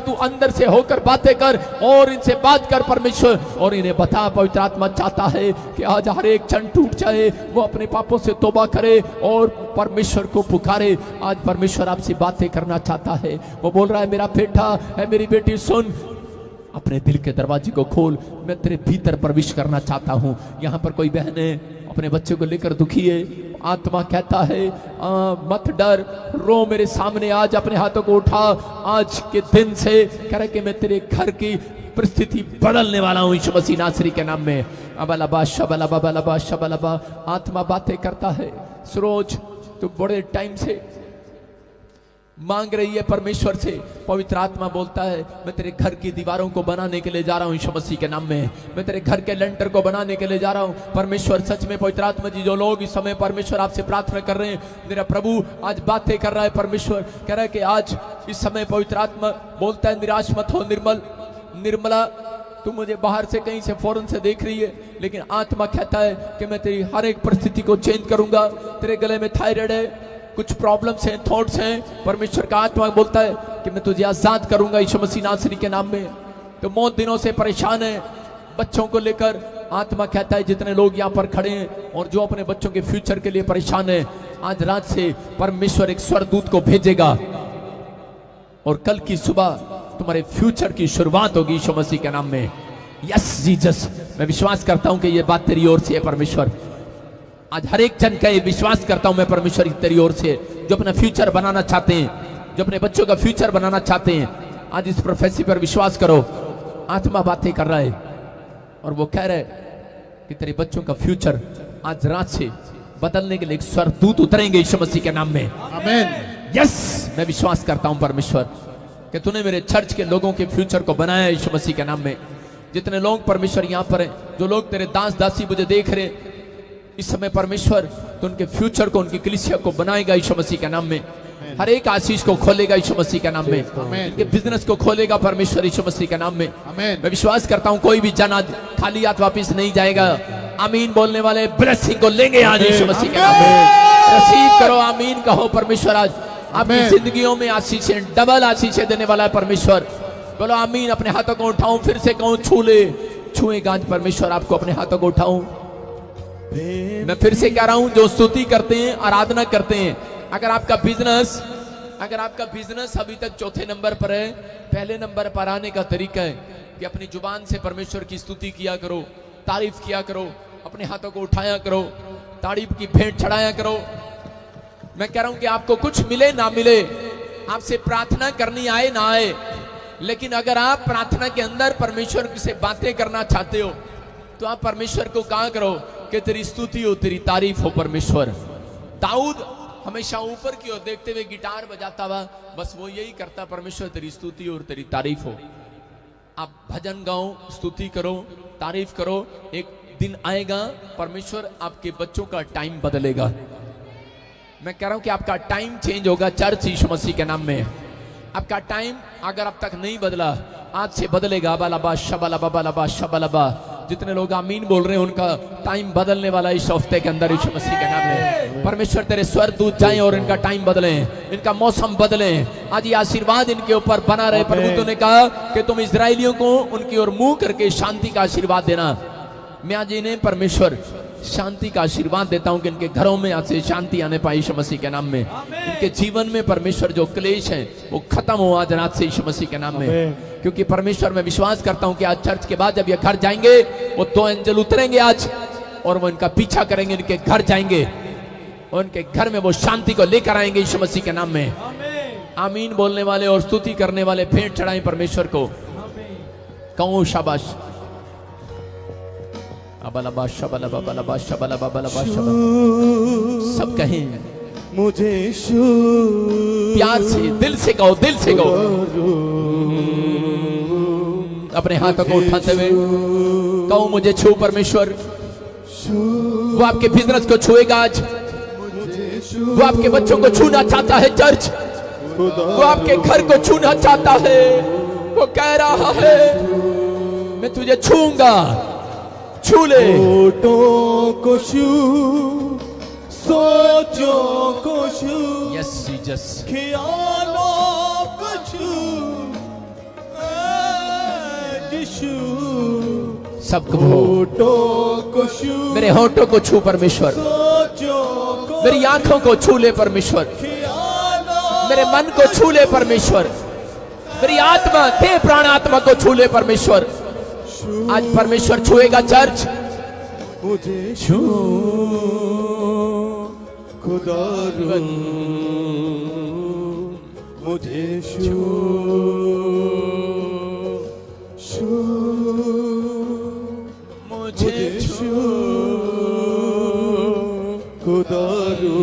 तू अंदर से होकर बातें कर और इनसे बात कर परमेश्वर, और इन्हें बता पवित्र आत्मा चाहता है कि आज हर एक क्षण टूट जाए, वो अपने पापों से तौबा करे और परमेश्वर को पुकारे। आज परमेश्वर आपसे बातें करना चाहता है। वो बोल रहा है मेरा बेटा है, मेरी बेटी सुन, अपने दिल के दरवाजे को खोल, मैं तेरे भीतर प्रवेश करना चाहता हूँ। यहाँ पर कोई बहन है अपने बच्चे को लेकर दुखी है, आत्मा कहता है मत डर, रो मेरे सामने, आज अपने हाथों को उठा, आज के दिन से कह रहे कि मैं तेरे घर की परिस्थिति बदलने वाला हूँ यीशु मसीह नासरी के नाम में। अबलबा शबलबा बलबा शबलबा आत्मा बातें करता है। सरोज तू बड़े टाइम से मांग रही है परमेश्वर से, पवित्र आत्मा बोलता है मैं तेरे घर की दीवारों को बनाने के लिए जा रहा हूं यीशु मसीह के नाम में, मैं तेरे घर के लेंटर को बनाने के लिए जा रहा हूं। परमेश्वर सच में पवित्र आत्मा जी, जो लोग इस समय परमेश्वर आपसे प्रार्थना कर रहे हैं, मेरा प्रभु आज बातें कर रहा है। परमेश्वर कह रहा है कि आज इस समय पवित्र आत्मा बोलता है निराश मत हो निर्मला, तू मुझे बाहर से कहीं से फौरन से देख रही है, लेकिन आत्मा कहता है कि मैं तेरी हर एक परिस्थिति को चेंज करूंगा। तेरे गले में थायराइड है, कुछ प्रॉब्लम्स हैं, थॉट्स हैं, परमेश्वर का आत्मा बोलता है कि मैं तुझे आजाद करूंगा यीशु मसीह नासरी के नाम में। तो बहुत दिनों से परेशान है बच्चों को लेकर, आत्मा कहता है जितने लोग यहाँ पर खड़े हैं और जो अपने बच्चों के फ्यूचर के लिए परेशान है, आज रात से परमेश्वर एक स्वर्गदूत को भेजेगा और कल की सुबह तुम्हारे फ्यूचर की शुरुआत होगी यीशु मसीह के नाम में। यस जीसस, मैं विश्वास करता हूं कि ये बात तेरी ओर से है परमेश्वर। आज हर एक जन का ये विश्वास करता हूं मैं परमेश्वर की तेरी ओर से, जो अपना फ्यूचर बनाना चाहते हैं, जो अपने बच्चों का फ्यूचर बनाना चाहते हैं, आज इस प्रोफेसी पर विश्वास करो। आत्मा बातें कर रहा है और वो कह रहा है कि तेरे बच्चों का फ्यूचर आज रात से बदलने के लिए एक स्वर्गदूत उतरेंगे यीशु मसीह के नाम में। आमीन। यस, मैं विश्वास करता हूं परमेश्वर कि तूने मेरे चर्च के लोगों के फ्यूचर को बनाया यीशु मसीह के नाम में। जितने लोग परमेश्वर यहाँ पर हैं, जो लोग तेरे दास दासी मुझे देख रहे इस समय परमेश्वर, तो उनके फ्यूचर को, उनकी कलीसिया को बनाएगा यीशु मसीह के नाम में। हर एक आशीष को खोलेगा यीशु मसीह के नाम में, इनके बिजनेस को खोलेगा परमेश्वर यीशु मसीह के नाम में। मैं विश्वास करता हूँ कोई भी जन आज खाली हाथ वापिस नहीं जाएगा। आमीन बोलने वाले ब्लेसिंग को लेंगे आज यीशु मसीह के नाम में। रिसीव करो, आमीन कहो। परमेश्वर आज आपकी जिंदगियों में आशीषें, डबल आशीषें देने वाला है परमेश्वर। बोलो आमीन। अपने हाथों को उठाऊं, फिर से कहूं छुएगा आज परमेश्वर आपको। अपने हाथों को उठाऊं, मैं फिर से कह रहा हूं, जो स्तुति करते हैं, आराधना करते हैं, अगर आपका बिजनेस अभी तक चौथे नंबर पर है, पहले नंबर पर आने का तरीका है कि अपनी जुबान से परमेश्वर की स्तुति किया करो, तारीफ किया करो, अपने हाथों को उठाया करो, तारीफ की भेंट चढ़ाया करो। मैं कह रहा हूं कि आपको कुछ मिले ना मिले, आपसे प्रार्थना करनी आए ना आए, लेकिन अगर आप प्रार्थना के अंदर परमेश्वर से बातें करना चाहते हो तो आप परमेश्वर को कहा करो कि तेरी स्तुति हो, तेरी तारीफ हो परमेश्वर। दाऊद हमेशा ऊपर की ओर देखते हुए गिटार बजाता हुआ बस वो यही करता, परमेश्वर तेरी स्तुति और तेरी तारीफ हो। आप भजन गाओ, स्तुति करो, तारीफ करो। एक दिन आएगा परमेश्वर आपके बच्चों का टाइम बदलेगा। मैं कह रहा हूं कि आपका टाइम चेंज होगा चर्च यीशु मसीह के नाम में। आपका टाइम अगर अब तक नहीं बदला, आज से बदलेगा। बालाबा शबलबा बालाबा शबलबा। जितने लोग आमीन बोल रहे हैं उनका टाइम बदलने वाला इस हफ्ते के अंदर यीशु मसीह के नाम में। परमेश्वर तेरे स्वर्गदूत जाएं और इनका टाइम बदलें, इनका मौसम बदलें। आज ये आशीर्वाद इनके ऊपर बना रहे। प्रभु तूने कहा कि तुम इजरायलियों को उनकी ओर मुंह करके शांति का आशीर्वाद देना। मैं आज इन्हें परमेश्वर शांति का आशीर्वाद देता हूं कि इनके घरों में आज से शांति आने पाए यीशु मसीह के नाम में। इनके जीवन में परमेश्वर जो क्लेश है वो खत्म हो आज रात से यीशु मसीह के नाम में। क्योंकि परमेश्वर मैं विश्वास करता हूं कि आज चर्च के बाद जब ये घर जाएंगे, वो 2 एंजल उतरेंगे आज और वो इनका पीछा करेंगे, इनके घर जाएंगे और इनके घर में वो शांति को लेकर आएंगे यीशु मसीह के नाम में। आमीन बोलने वाले और स्तुति करने वाले भेंट चढ़ाएं परमेश्वर को। कहूं शाबाश। अबलबा शबलबा बलबा शबलबा बलबा शबलबा। सब कहें मुझे प्यार से, दिल से कहो, दिल से कहो। अपने हाथों को उठाते हुए कहो मुझे छू परमेश्वर। वो आपके बिजनेस को छुएगा आज। वो आपके बच्चों को छूना चाहता है चर्च। वो आपके घर को छूना चाहता है। वो कह रहा है मैं तुझे छूंगा। छू ले। होठों को छू, सोचों को छू, यस जीसस। ख्यालों को छू, छू सब कहो होठों को छू मेरे होठों को छू परमेश्वर, सोचों को मेरी आंखों को छू ले परमेश्वर, ख्यालों मेरे मन को छू ले परमेश्वर, मेरी आत्मा देह प्राण आत्मा को छू ले परमेश्वर। छू आज परमेश्वर छुएगा चर्च। मुझे छू खुदा रू मुझे छू छू मुझे छू खुदा रू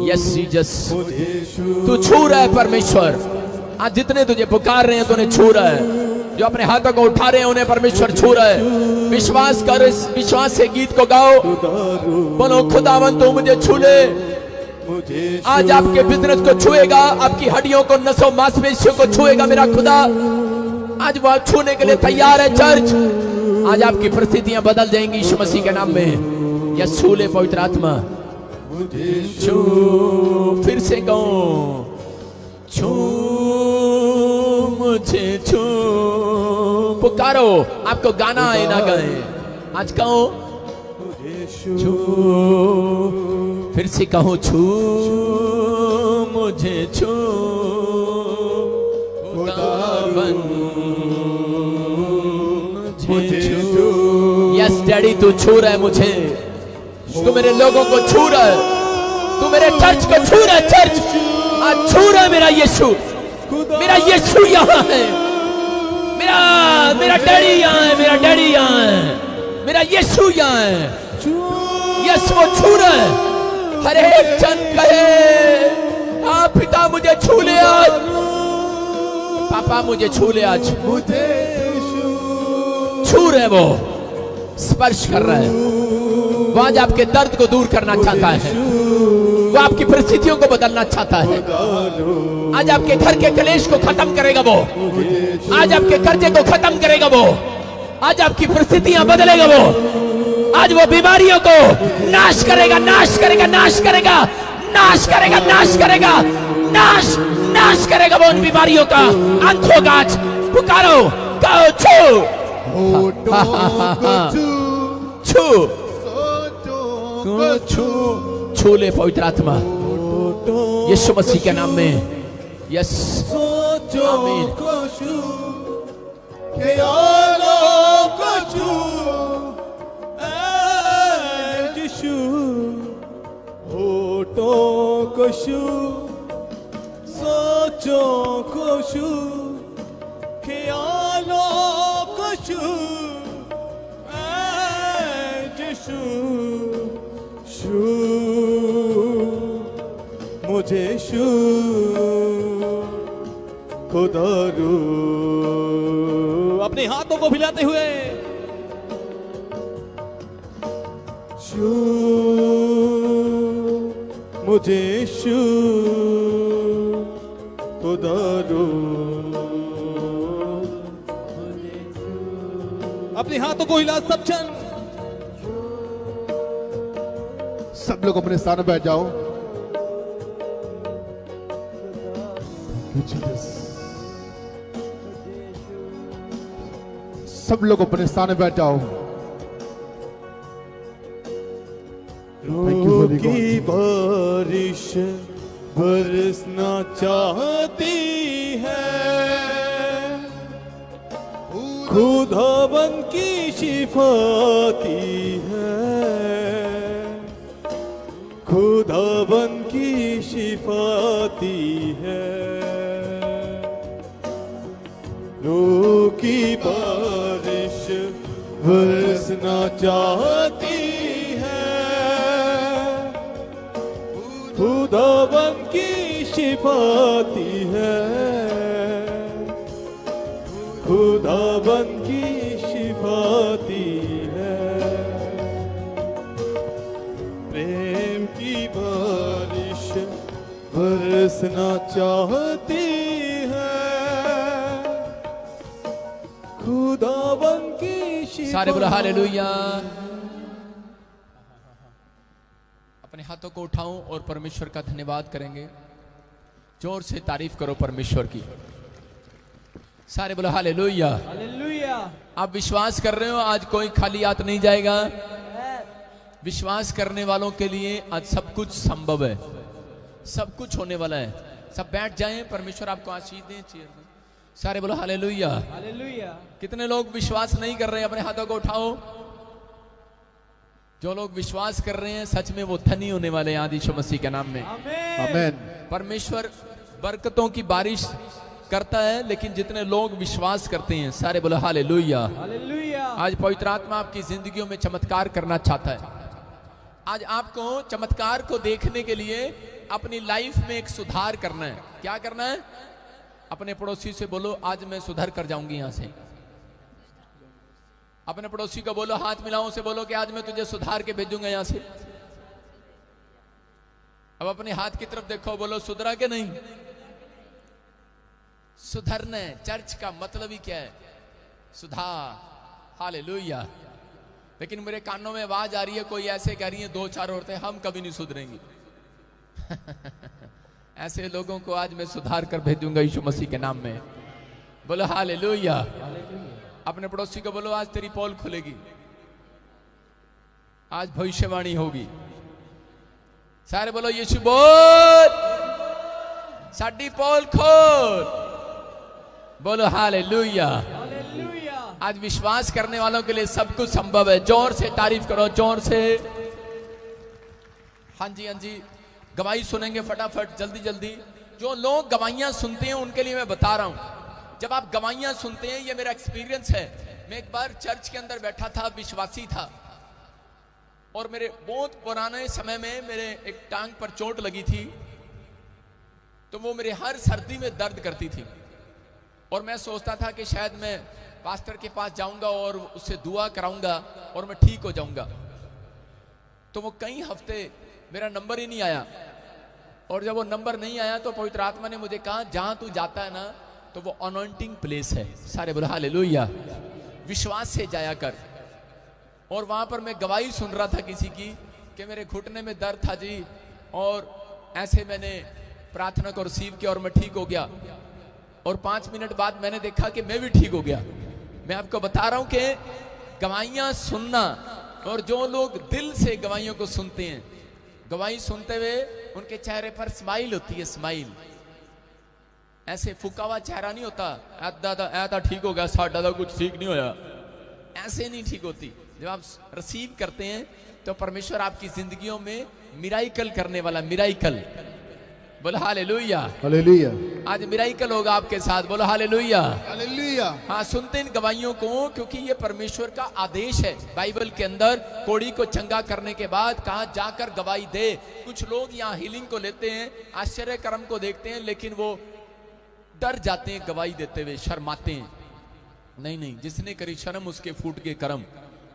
यस जीसस, मुझे छू तू छू रहा है परमेश्वर। आज जितने तुझे पुकार रहे हैं तूने छू रहा है, जो अपने हाथों को उठा रहे हैं उन्हें परमेश्वर छू रहा है। विश्वास कर, इस विश्वास से गीत को गाओ, बोलो खुदावन तू मुझे छू ले। मुझे आज आपके बिजनेस को छुएगा, आपकी हड्डियों को, नसों मांसपेशियों को छुएगा मेरा खुदा। आज वो छूने के लिए तैयार है चर्च। आज आपकी परिस्थितियां बदल जाएंगी यीशु मसीह के नाम में। यस छू ले पवित्र आत्मा, मुझे छू। फिर से कहो छू मुझे छू। पुकारो, आपको गाना आए ना गाए, आज कहो मुझे छू। फिर से कहो छू मुझे छू खुदावन मुझे छू। यस डैडी तू छू रहा है मुझे, तू मेरे लोगों को छू रहा है, तू मेरे चर्च को छू रहा है। चर्च आज छू रहा है मेरा यीशु, मेरा यीशु यहाँ है, मेरा डैडी यहाँ है, मेरा डैडी यहाँ है, मेरा यीशु यहाँ है। यस वो छू रहा है। हर एक जन कहे हाँ पिता मुझे छू ले आज, पापा मुझे छू ले आज। मुझे छू रहे, वो स्पर्श कर रहा है, वो आज आपके दर्द को दूर करना चाहता है, वो आपकी परिस्थितियों को बदलना चाहता है। आज आपके घर के कलेश को खत्म करेगा वो, आज आपके कर्जे को खत्म करेगा वो, आज आपकी परिस्थितियां बदलेगा वो, आज वो बीमारियों को नाश करेगा, नाश करेगा, नाश करेगा, नाश करेगा, नाश करेगा, नाश नाश करेगा वो उन बीमारियों का, अंत होगा आज। पुकारो, कहो छू छू छू छू ले पवित्र आत्मा यीशु मसीह के नाम में। यस आमीन। होठों को छू, सोचों को छू, ख्यालों को छू, यीशु छू मुझे छू खुदा रू। अपने हाथों को हिलाते हुए छू मुझे छू खुदा रू। अपने हाथों को हिला सब जन। सब लोग अपने स्थान पर बैठ जाओ। सब लोग अपने स्थान पर बैठ जाओ। की बारिश बरसना चाहती है, खुदावन की शिफाती है, खुदावन की शिफाती है। रूह की बारिश बरसना चाहती है, खुदावन की शिफाती है, खुदावन की शिफाती है। प्रेम की बारिश बरसना चाहती है, खुदावन की शिफाती। सारे बोलो हालेलुया। अपने हाथों को उठाऊं और परमेश्वर का धन्यवाद करेंगे। जोर से तारीफ करो परमेश्वर की। सारे बोलो हालेलुया। हालेलुया। आप विश्वास कर रहे हो आज कोई खाली हाथ नहीं जाएगा। विश्वास करने वालों के लिए आज सब कुछ संभव है, सब कुछ होने वाला है। सब बैठ जाएं, परमेश्वर आपको आशीष दें। चेयर में सारे बोलो हालेलुया। हालेलुया। कितने लोग विश्वास नहीं कर रहे हैं? अपने हाथों को उठाओ। जो लोग विश्वास कर रहे हैं सच में वो धनी होने वाले हैं आज यीशु मसीह के नाम में। आमीन। परमेश्वर बरकतों की बारिश करता है, लेकिन जितने लोग विश्वास करते हैं सारे बोलो हालेलुया। हालेलुया। आज पवित्र आत्मा आपकी जिंदगियों में चमत्कार करना चाहता है। आज आपको चमत्कार को देखने के लिए अपनी लाइफ में एक सुधार करना है। क्या करना है? अपने पड़ोसी से बोलो आज मैं सुधर कर जाऊंगी यहां से। अपने पड़ोसी को बोलो, हाथ मिलाओ, से बोलो कि आज मैं तुझे सुधार के भेजूंगा यहां से। अब अपने हाथ की तरफ देखो, बोलो सुधरा के नहीं? सुधरना है। चर्च का मतलब ही क्या है? सुधार। हालेलुया। लेकिन मेरे कानों में आवाज आ रही है, कोई ऐसे कह रही है, दो चार औरतें, हम कभी नहीं सुधरेंगी। ऐसे लोगों को आज मैं सुधार कर भेजूंगा यीशु मसीह के नाम में। बोलो हालेलुया। अपने पड़ोसी को बोलो आज तेरी पोल खुलेगी, आज भविष्यवाणी होगी। सारे बोलो यीशु बोल, साडी पोल खोल। बोलो हालेलुया। हालेलुया। आज विश्वास करने वालों के लिए सब कुछ संभव है। जोर से तारीफ करो, जोर से। हाँ जी, हाँ जी। गवाही सुनेंगे फटाफट, जल्दी जल्दी। जो लोग गवाहियां सुनते हैं उनके लिए मैं बता रहा हूं, जब आप गवाहियां सुनते हैं, ये मेरा एक्सपीरियंस है। मैं एक बार चर्च के अंदर बैठा था, विश्वासी था, और मेरे बहुत पुराने समय में मेरे एक टांग पर चोट लगी थी, तो वो मेरे हर सर्दी में दर्द करती थी। और मैं सोचता था कि शायद मैं पास्टर के पास जाऊंगा और उससे दुआ कराऊंगा और मैं ठीक हो जाऊंगा। तो वो कई हफ्ते मेरा नंबर ही नहीं आया, और जब वो नंबर नहीं आया तो पवित्र आत्मा ने मुझे कहा जहां तू जाता है ना तो वो अनॉइंटिंग प्लेस है। सारे बोलो हालेलुया। विश्वास से जाया कर। और वहां पर मैं गवाही सुन रहा था किसी की कि मेरे घुटने में दर्द था जी, और ऐसे मैंने प्रार्थना को रिसीव किया और मैं ठीक हो गया। और 5 मिनट बाद मैंने देखा कि मैं भी ठीक हो गया। मैं आपको बता रहा हूं कि गवाहियां सुनना, और जो लोग दिल से गवाहियों को सुनते हैं, गवाही सुनते हुए उनके चेहरे पर स्माइल होती है, स्माइल। ऐसे फुका हुआ चेहरा नहीं होता, ऐसा ठीक हो गया, साढ़ा तो कुछ ठीक नहीं होया, ऐसे नहीं ठीक होती। जब आप रिसीव करते हैं तो परमेश्वर आपकी जिंदगियों में मिराइकल करने वाला, मिराइकल। बोलो हालेलुया। हालेलुया। आज मिराइकल होगा आपके साथ। बोलो हालेलुया। हालेलुया। हाँ, सुनते इन गवाहियों को, क्योंकि ये परमेश्वर का आदेश है। बाइबल के अंदर कोड़ी को चंगा करने के बाद कहा जाकर गवाही दे। कुछ लोग यहाँ हीलिंग को लेते हैं, आश्चर्य कर्म को देखते हैं, लेकिन वो डर जाते हैं गवाही देते हुए, शर्माते हैं। नहीं नहीं, जिसने करी शर्म उसके फूट के कर्म।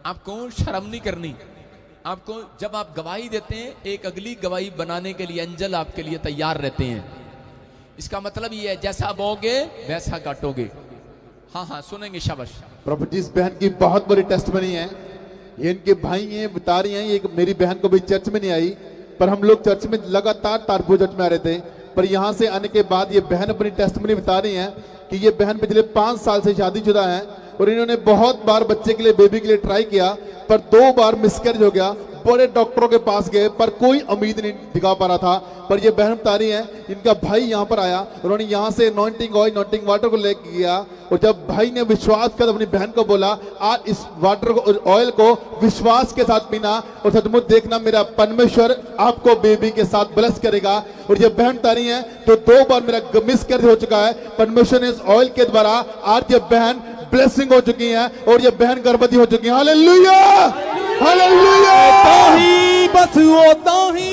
आपको शर्म नहीं करनी। आपको जब आप गवाही देते हैं, एक अगली गवाही बनाने के लिए एंजल आपके लिए तैयार रहते हैं। इसका मतलब ये है, जैसा बोगे वैसा काटोगे। हाँ हाँ, सुनेंगे, शाबाश। प्रभु जी, इस बहन की बहुत बड़ी टेस्टमनी है। ये इनके भाई हैं, बता रही हैं, ये मेरी बहन को भी चर्च में नहीं आई, पर हम लोग चर्च में लगातार तारपुर चर्च में आ रहे थे। पर यहाँ से आने के बाद ये बहन अपनी टेस्टमनी बता रही हैं कि ये बहन पिछले 5 साल से शादीशुदा है, और इन्होंने बहुत बार बच्चे के लिए, बेबी के लिए ट्राई किया, पर 2 बार मिसकैरेज हो गया। बड़े डॉक्टरों के पास गए पर कोई उम्मीद नहीं दिखा पा रहा था। पर ये बहन बता रही है, इनका भाई यहाँ पर आया, उन्होंने यहाँ से अनॉइंटिंग ऑयल, अनॉइंटिंग वाटर को लेके गया, और जब भाई ने विश्वास कर अपनी बहन को बोला आज इस वाटर को, ऑयल को विश्वास के साथ पीना, और सचमुच देखना मेरा परमेश्वर आपको बेबी के साथ ब्लेस करेगा। और ये बहन बता रही है, जो 2 बार मेरा मिसकैरेज हो चुका है, परमेश्वर ने इस ऑयल के द्वारा आज ये बहन ब्लेसिंग हो चुकी है, और ये बहन गर्भवती हो चुकी है। हालेलुया। हालेलुया। ही बस होता ही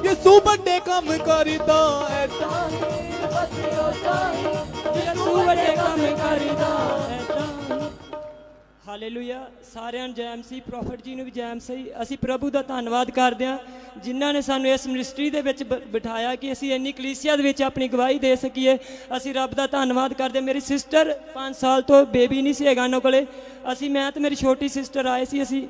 यीशु बड़े काम करदा, ऐसा ही बस होता ही यीशु बड़े काम करदा, ऐसा ही। ਹਾਲੇਲੂਇਆ। ਸਾਰਿਆਂ ਨੂੰ ਜੈ ਮਸੀਹ, ਪ੍ਰੋਫਟ ਜੀ ਨੂੰ ਵੀ ਜੈ ਮਸੀਹ। ਅਸੀਂ ਪ੍ਰਭੂ ਦਾ ਧੰਨਵਾਦ ਕਰਦੇ ਹਾਂ ਜਿਨ੍ਹਾਂ ਨੇ ਸਾਨੂੰ ਇਸ ਮਿਨਿਸਟਰੀ ਦੇ ਵਿੱਚ ਬਿਠਾਇਆ ਕਿ ਅਸੀਂ ਇੰਨੀ ਕਲੀਸਿਆ ਦੇ ਵਿੱਚ ਆਪਣੀ ਗਵਾਹੀ ਦੇ ਸਕੀਏ। ਅਸੀਂ ਰੱਬ ਦਾ ਧੰਨਵਾਦ ਕਰਦੇ। ਮੇਰੀ ਸਿਸਟਰ 5 ਸਾਲ ਤੋਂ ਬੇਬੀ ਨਹੀਂ ਸੀ ਹੈਗਾ ਉਹਨਾਂ ਕੋਲੇ। ਮੈਂ ਤੇ ਮੇਰੀ ਛੋਟੀ ਸਿਸਟਰ ਆਏ ਸੀ, ਅਸੀਂ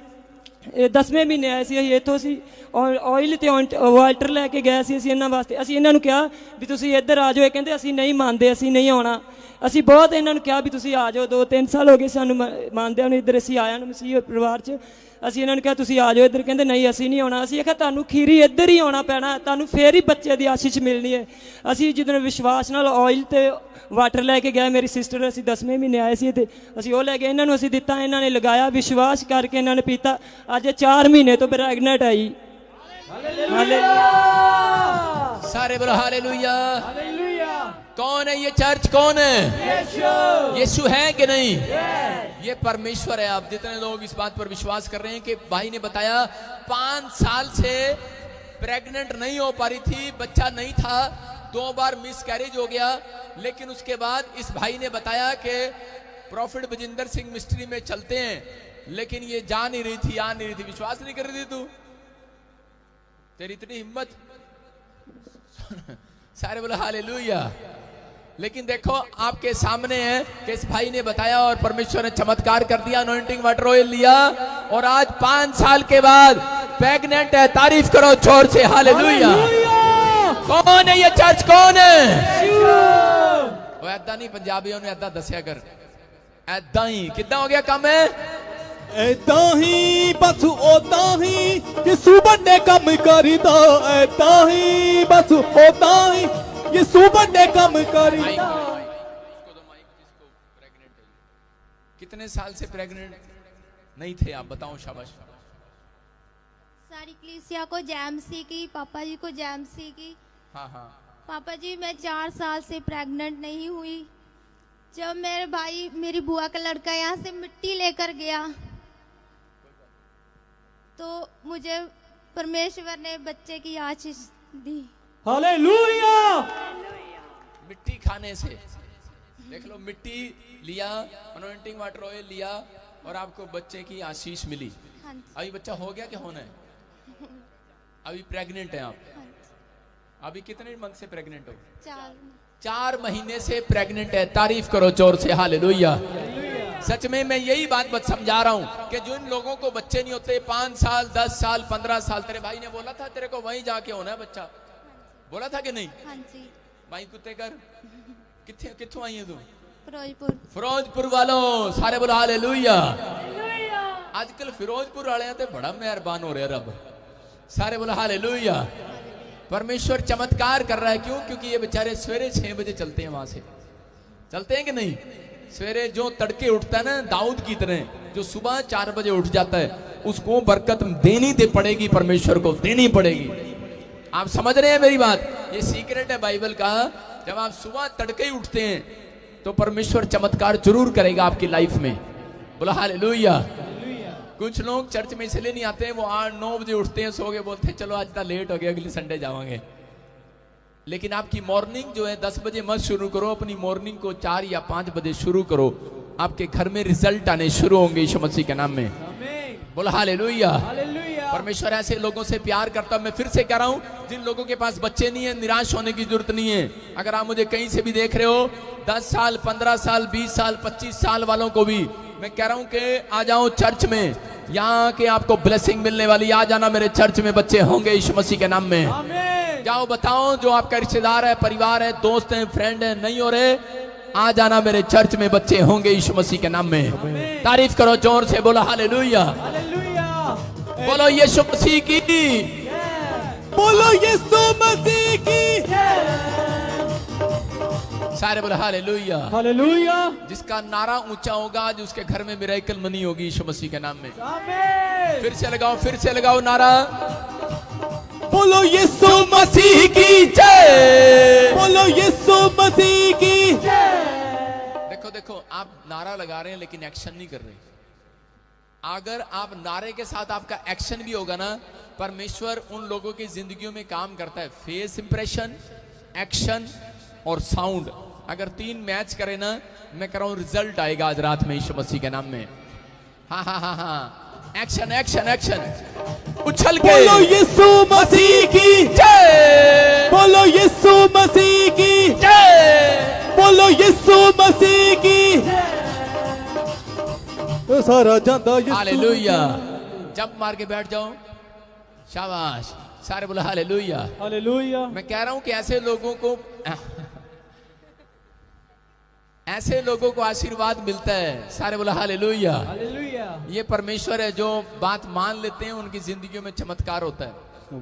10ਵੇਂ ਮਹੀਨੇ ਆਏ ਸੀ। ਅਸੀਂ ਇੱਥੋਂ ਸੀ ਆਇਲ ਤੇ ਵਾਟਰ ਲੈ ਕੇ ਗਏ ਸੀ ਅਸੀਂ ਇਹਨਾਂ ਵਾਸਤੇ। ਅਸੀਂ ਇਹਨਾਂ ਨੂੰ ਕਿਹਾ ਵੀ ਤੁਸੀਂ ਇੱਧਰ ਆ ਜਾਓ, ਇਹ ਕਹਿੰਦੇ ਅਸੀਂ ਨਹੀਂ ਮੰਨਦੇ, ਅਸੀਂ ਨਹੀਂ ਆਉਣਾ। ਅਸੀਂ ਬਹੁਤ ਇਹਨਾਂ ਨੂੰ ਕਿਹਾ ਵੀ ਤੁਸੀਂ ਆ ਜਾਓ 2-3 ਸਾਲ ਹੋ ਗਏ ਸਾਨੂੰ ਮੰਨਦਿਆਂ ਨੂੰ ਇੱਧਰ ਅਸੀਂ ਆਇਆ ਨੂੰ ਮਸੀਹ ਪਰਿਵਾਰ 'ਚ ਅਸੀਂ ਇਹਨਾਂ ਨੂੰ ਕਿਹਾ ਤੁਸੀਂ ਆ ਜਾਓ ਇੱਧਰ ਕਹਿੰਦੇ ਨਹੀਂ ਅਸੀਂ ਨਹੀਂ ਆਉਣਾ ਅਸੀਂ ਆਖਿਆ ਤੁਹਾਨੂੰ ਖੀਰੀ ਇੱਧਰ ਹੀ ਆਉਣਾ ਪੈਣਾ ਤੁਹਾਨੂੰ ਫੇਰ ਹੀ ਬੱਚੇ ਦੀ ਆਸ਼ੀਸ਼ ਮਿਲਣੀ ਹੈ ਅਸੀਂ ਜਦੋਂ ਵਿਸ਼ਵਾਸ ਨਾਲ ਆਇਲ ਤੇ ਵਾਟਰ ਲੈ ਕੇ ਗਏ ਮੇਰੀ ਸਿਸਟਰ ਅਸੀਂ 10ਵੇਂ ਮਹੀਨੇ ਆਏ ਸੀ ਤੇ ਅਸੀਂ ਉਹ ਲੈ ਕੇ ਇਹਨਾਂ ਨੂੰ ਅਸੀਂ ਦਿੱਤਾ ਇਹਨਾਂ ਨੇ ਲਗਾਇਆ ਵਿਸ਼ਵਾਸ ਕਰਕੇ ਇਹਨਾਂ ਨੇ ਪੀਤਾ ਅੱਜ 4 ਮਹੀਨੇ ਤੋਂ ਪ੍ਰੈਗਨੈਂਟ ਆਈ सारे बोलो हालेलुया। कौन है ये चर्च? कौन है? यीशु है कि नहीं? ये परमेश्वर है। आप जितने लोग इस बात पर विश्वास कर रहे हैं कि भाई ने बताया 5 साल से प्रेग्नेंट नहीं हो पा रही थी, बच्चा नहीं था, 2 बार मिसकैरेज हो गया, लेकिन उसके बाद इस भाई ने बताया कि प्रॉफिट बजिंदर सिंह मिस्ट्री में चलते हैं, लेकिन ये जा नहीं रही थी, आ नहीं रही थी, विश्वास नहीं कर रही थी। तू तेरी इतनी हिम्मत। सारे बोलो हालेलुया। लेकिन देखो आपके सामने है कि इस भाई ने बताया और परमेश्वर ने चमत्कार कर दिया, अनॉइंटिंग वाटर ऑयल लिया और आज 5 साल के बाद प्रेग्नेंट है। तारीफ करो जोर से हालेलुया। कौन है ये चर्च? कौन है? वो ऐदा नहीं पंजाबियों ने ऐदा दसिया कर, ऐदा ही कितना हो गया कम है ऐदां ही बस ओदां ही यीशु बड़े काम करीदा ऐदां ही बस ओदां ही यीशु बड़े काम करीदा। कितने साल से प्रेग्नेंट नहीं थे आप बताओ? शाबाश। सारी कलीसिया को जैमसी की, पापा जी को जैमसी की। हाँ हाँ पापा जी मैं 4 साल से प्रेग्नेंट नहीं हुई। जब मेरे भाई मेरी बुआ का लड़का यहाँ से मिट्टी लेकर गया तो मुझे परमेश्वर ने बच्चे की आशीष दी। हालेलुया। मिट्टी खाने से देख लो, मिट्टी लिया, अनॉइंटिंग वाटर ऑयल लिया और आपको बच्चे की आशीष मिली। हाँ जी। अभी बच्चा हो गया कि होना है? अभी प्रेग्नेंट है आप? हाँ जी। अभी कितने मंथ से प्रेग्नेंट हो? 4 महीने से प्रेग्नेंट है। तारीफ करो जोर से हालेलुया। सच में मैं यही बात समझा रहा हूं कि जिन लोगों को बच्चे नहीं होते 5 साल 10 साल 15 साल, तेरे भाई ने बोला था तेरे को वहीं जाके होना है बच्चा, बोला था कि नहीं? हाँ जी। भाई कुत्ते कर कित्थों आई है तू? फिरोजपुर वालों सारे बोलो हालेलुया। आजकल फिरोजपुर वाले तो बड़ा मेहरबान हो रहे रब। सारे बोलो हालेलुया। परमेश्वर चमत्कार कर रहा है। क्यों? क्योंकि ये बेचारे सवेरे 6 बजे चलते हैं, वहां से चलते हैं कि नहीं? सवेरे जो तड़के उठता है ना दाऊद की तरह, जो सुबह 4 बजे उठ जाता है, उसको बरकत देनी पड़ेगी, परमेश्वर को देनी पड़ेगी। आप समझ रहे हैं मेरी बात? ये सीक्रेट है बाइबल का। जब आप सुबह तड़के ही उठते हैं तो परमेश्वर चमत्कार जरूर करेगा आपकी लाइफ में। बोला हालेलुया। कुछ लोग चर्च में इसलिए नहीं आते हैं, वो 8-9 बजे उठते हैं, सो के बोलते हैं चलो आज इतना लेट हो गया, अगली संडे जावांगे। लेकिन आपकी मॉर्निंग जो है 10 बजे मत शुरू करो, अपनी मॉर्निंग को 4 या 5 बजे शुरू करो। आपके घर में रिजल्ट आने शुरू होंगे यीशु मसीह के नाम में। बोला हालेलुया। परमेश्वर ऐसे लोगों से प्यार करता है। मैं फिर से कह रहा हूं, जिन लोगों के पास बच्चे नहीं है निराश होने की जरूरत नहीं है। अगर आप मुझे कहीं से भी देख रहे हो, 10 साल 15 साल 20 साल 25 साल वालों को भी मैं कह रहा हूं कि आ जाओ चर्च में, यहाँ के आपको ब्लेसिंग मिलने वाली। आ जाना मेरे चर्च में, बच्चे होंगे यीशु मसीह के नाम में। जाओ बताओ, जो आपका रिश्तेदार है, परिवार है, दोस्त है, फ्रेंड है, नहीं हो रहे, आ जाना मेरे चर्च में, बच्चे होंगे यीशु मसीह के नाम में। तारीफ करो जोर से, बोलो हालेलुया। बोलो यीशु मसीह की, बोलो यीशु मसीह की। सारे बोलो हालेलुया। हालेलुया। जिसका नारा ऊंचा होगा आज उसके घर में मिरेकल मनी होगी यीशु मसीह के नाम में। आमीन। फिर से लगाओ नारा, बोलो यीशु मसीह की जय। बोलो यीशु मसीह की जय। देखो देखो, आप नारा लगा रहे हैं लेकिन एक्शन नहीं कर रहे। अगर आप नारे के साथ आपका एक्शन भी होगा ना, परमेश्वर उन लोगों की जिंदगियों में काम करता है। फेस इंप्रेशन, एक्शन और साउंड, अगर 3 मैच करे ना, मैं कह रहा हूं रिजल्ट आएगा आज रात में यीशु मसीह के नाम में। हाँ हाँ हाँ हाँ, एक्शन एक्शन एक्शन, उछल के बोलो यीशु मसीह की जय। बोलो यीशु मसीह की जय। बोलो यीशु मसीह की सारा जांदा यीशु। हालेलुया। जंप मार के बैठ जाओ, शाबाश। सारे बोलो हालेलुया। हालेलुया। मैं कह रहा हूं कि ऐसे लोगों को ऐसे लोगों को आशीर्वाद मिलता है। सारे बोला हालेलुया। हालेलुया। ये परमेश्वर है जो बात मान लेते हैं, उनकी जिंदगियों में चमत्कार होता है।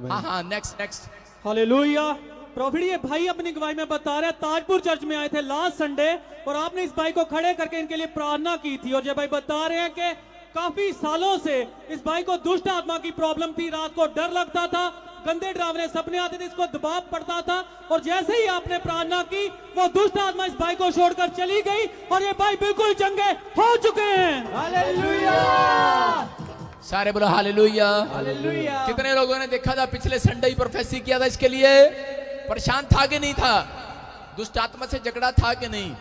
हाँ हाँ, नेक्स्ट। हालेलुया। प्रॉफिट, ये भाई अपनी गवाही में बता रहे हैं ताजपुर चर्च में आए थे लास्ट संडे और आपने इस भाई को खड़े करके इनके लिए प्रार्थना की थी। और ये भाई बता रहे हैं कि काफी सालों से इस भाई को दुष्ट आत्मा की प्रॉब्लम थी, रात को डर लगता था, गंदे डरावने सपने आते थे, इसको दबाव पड़ता था। और जैसे ही आपने प्रार्थना की वो दुष्ट आत्मा इस भाई को छोड़कर चली गई और ये भाई बिल्कुल चंगे हो चुके हैं। हालेलुया। सारे बोला हालेलुया। हालेलुया। कितने लोगों ने देखा था पिछले संडे ही प्रोफेसी किया था इसके लिए? परेशान था कि नहीं था? दुष्ट आत्मा से झगड़ा था कि नहीं?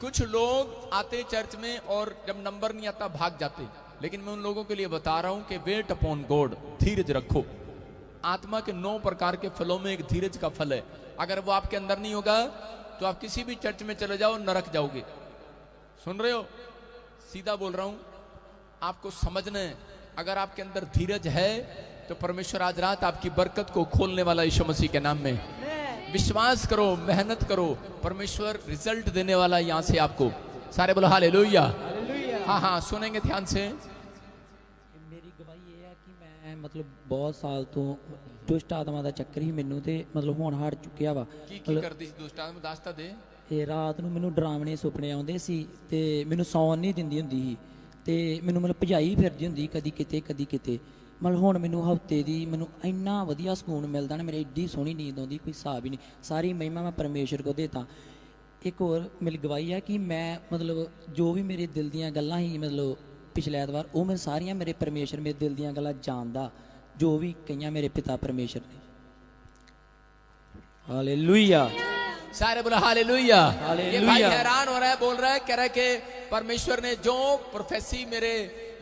कुछ लोग आते चर्च में और जब नंबर नहीं आता भाग जाते, लेकिन मैं उन लोगों के लिए बता रहा हूं कि वेट अपॉन गॉड, धीरज रखो। आत्मा के 9 प्रकार के फलों में एक धीरज का फल है। अगर वो आपके अंदर नहीं होगा तो आप किसी भी चर्च में चले जाओ, नरक जाओगे। सुन रहे हो? सीधा बोल रहा हूं, आपको समझना है। अगर आपके अंदर धीरज है तो परमेश्वर आज रात आपकी बरकत को खोलने वाला यीशु मसीह के नाम में। विश्वास करो, मेहनत करो, परमेश्वर रिजल्ट देने वाला है यहां से आपको। सारे बोलो हालेलुया। हाँ हाँ, सुनेंगे ध्यान से। मेरी गवाही ये है कि मैं मतलब बहुत साल तो दुष्ट आत्मा ਦਾ ਚੱਕਰ ਹੀ ਮੈਨੂੰ ਤੇ ਮਤਲਬ ਹੁਣ ਹਟ ਚੁੱਕਿਆ ਵਾ। ਕੀ ਕਰਦੀ ਸੀ ਦੁਸ਼ਟ ਆਤਮਾ? ਦੱਸ ਤਾਂ ਦੇ। ਇਹ ਰਾਤ ਨੂੰ ਮੈਨੂੰ ਡਰਾਵਣੇ ਸੁਪਨੇ ਆਉਂਦੇ ਸੀ ਤੇ ਮੈਨੂੰ ਸੌਣ ਨਹੀਂ ਦਿੰਦੀ ਹੁੰਦੀ ਸੀ ਤੇ ਮੈਨੂੰ ਮਤਲਬ ਭਜਾਈ ਫਿਰਦੀ ਹੁੰਦੀ ਕਦੀ ਕਿਤੇ। ਮਤਲਬ ਹੁਣ ਮੈਨੂੰ ਹਫਤੇ ਦੀ ਮੈਨੂੰ ਇੰਨਾ ਵਧੀਆ ਸਕੂਨ ਮਿਲਦਾ ਨਾ, ਮੇਰੀ ਏਡੀ ਸੋਹਣੀ ਨੀਂਦ ਆਉਂਦੀ, ਕੋਈ ਹਿਸਾਬ ਹੀ ਨਹੀਂ। ਸਾਰੀ ਮਹਿਮਾ ਮੈਂ ਪਰਮੇਸ਼ਰ ਕੋ ਦੇਤਾ। ਇੱਕ ਹੋਰ ਮੇਰੀ ਗਵਾਹੀ ਹੈ ਕਿ ਮੈਂ ਮਤਲਬ ਜੋ ਵੀ ਮੇਰੇ ਦਿਲ ਦੀਆਂ ਗੱਲਾਂ ਸੀ ਮਤਲਬ ਪਿਛਲੇ ਐਤਵਾਰ, ਉਹ ਮੈਂ ਸਾਰੀਆਂ ਮੇਰੇ ਪਰਮੇਸ਼ਰ ਮੇਰੇ ਦਿਲ ਦੀਆਂ ਗੱਲਾਂ ਜਾਣਦਾ, ਜੋ ਵੀ ਕਈਆਂ ਮੇਰੇ ਪਿਤਾ ਪਰਮੇਸ਼ਰ ਨੇ। हालेलुया। सारे बोला हालेलुया। हालेलुया। ये भाई हैरान हो रहा है, बोल रहा है, कह रहा है कि परमेश्वर ने जो प्रोफेसी मेरे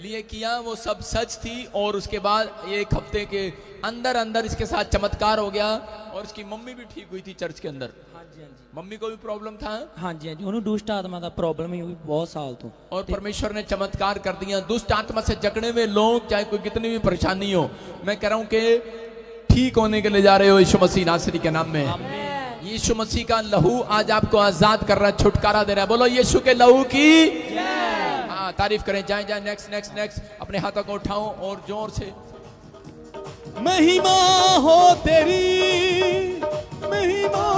लिए किया वो सब सच थी और उसके बाद एक हफ्ते के अंदर इसके साथ चमत्कार हो गया और इसकी मम्मी भी ठीक हुई थी चर्च के अंदर। मम्मी को भी प्रॉब्लम था। हाँ जी, उन्होंने दुष्ट आत्मा का प्रॉब्लम ही हुई बहुत साल तो, और परमेश्वर ने चमत्कार कर दिया। दुष्ट आत्मा से जकड़े हुए लोग, चाहे कोई कितनी भी परेशानी हो, मैं कह रहा हूं कि ठीक होने के लिए जा रहे हो यीशु मसीह नासरी के नाम में। यीशु मसीह का लहू आज आपको आजाद कर रहा है, छुटकारा दे रहा है। बोलो यीशु के लहू की हाँ, तारीफ करें। जाए नेक्स्ट। अपने हाथों को उठाओ और जोर से महिमा हो तेरी, महिमा।